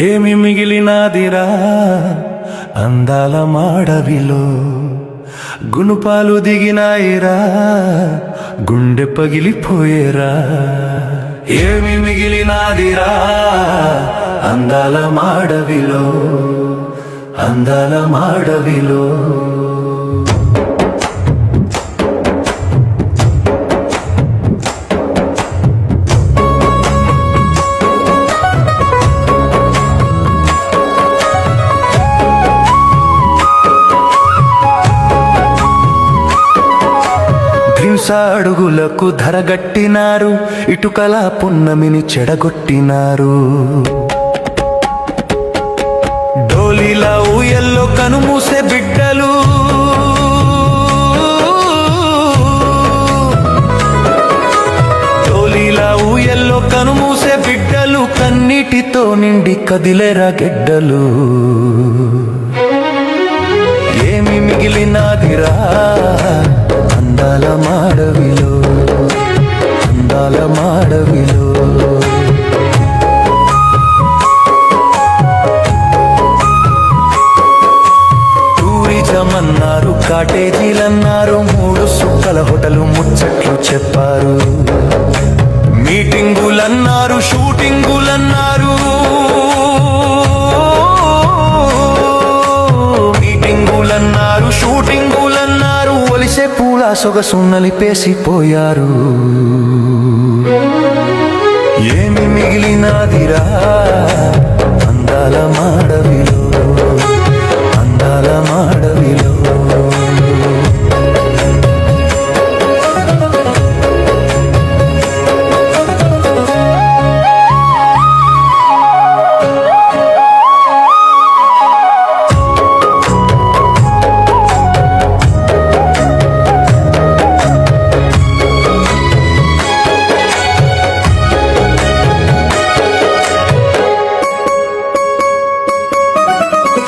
ఏమి మిగిలినాదిరా అందాల మాడవిలో, గుణపాలు దిగినాయిరా గుండె పగిలిపోయేరా. ఏమి మిగిలినాదిరా అందాల మాడవిలో, అందాల మాడవిలో. అడుగులకు ధరగట్టినారు, ఇటుకల పున్నమిని చెడగొట్టినారు. డోలీల ఊయల్లో కనుమూసే బిడ్డలు, డోలీల ఊయల్లో కనుమూసే బిడ్డలు, కన్నీటితో నిండి కదిలేరా గెడ్డలు. ఏమి మిగిలినాదిరా అందాల మాడవిలో, అందాల మాడవిలో. టూరిజం అన్నారు, కాటేజీలన్నారు, 3 సుక్కల హోటలు ముచ్చట్లు చెప్పారు. మీటింగులన్నారు, షూటింగులన్నారు, మీటింగులన్నారు, షూటింగులన్నారు, ఒలిసే పూల సొగసు నలిపేసిపోయారు. ఏమి మిగిలినాదిరా అందాల మాడవిలో, అందాల మాడవిలో.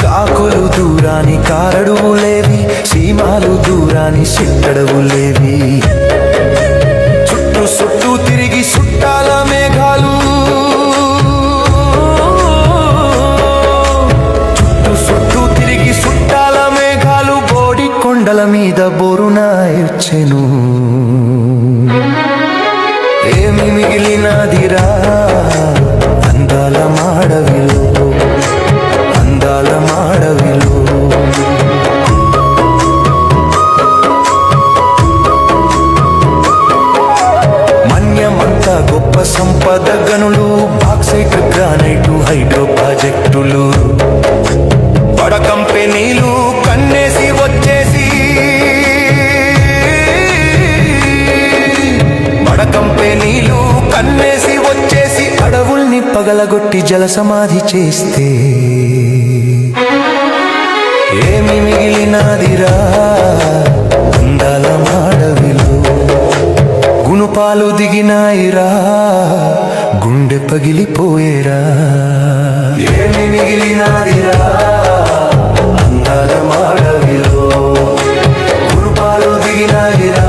కాకులు దూరాని కారడువులేవి, సీమాలు దూరాని సిట్టడవులేవి. చుట్టూ చుట్టూ తిరిగి చుట్టాల మేఘాలు, చుట్టూ చుట్టూ తిరిగి చుట్టాల మేఘాలు, బోడి కొండల మీద బోరునాయొచ్చెను. ఏమి మిగిలినాదిరా అందాల మాడవిలో, అందాల మాడవిలో. మన్యమంతా గొప్ప సంపద గనులు, బాక్సైట్ గ్రానైటు హైడ్రో ప్రాజెక్టులు, బడ కంపెనీలు కన్నేసి వచ్చేసి, బడ కంపెనీలు కన్నేసి వచ్చేసి, అడవుల్ని పగలగొట్టి జల సమాధి చేస్తే ఏమి మిగిలినాదిరా అందాల మాడవిలో, గుణపాలు దిగినాయిరా గుండె పగిలిపోయేరా. ఏమి మిగిలినాదిరా అందాల మాడవిలో, గుణపాలు దిగినాయిరా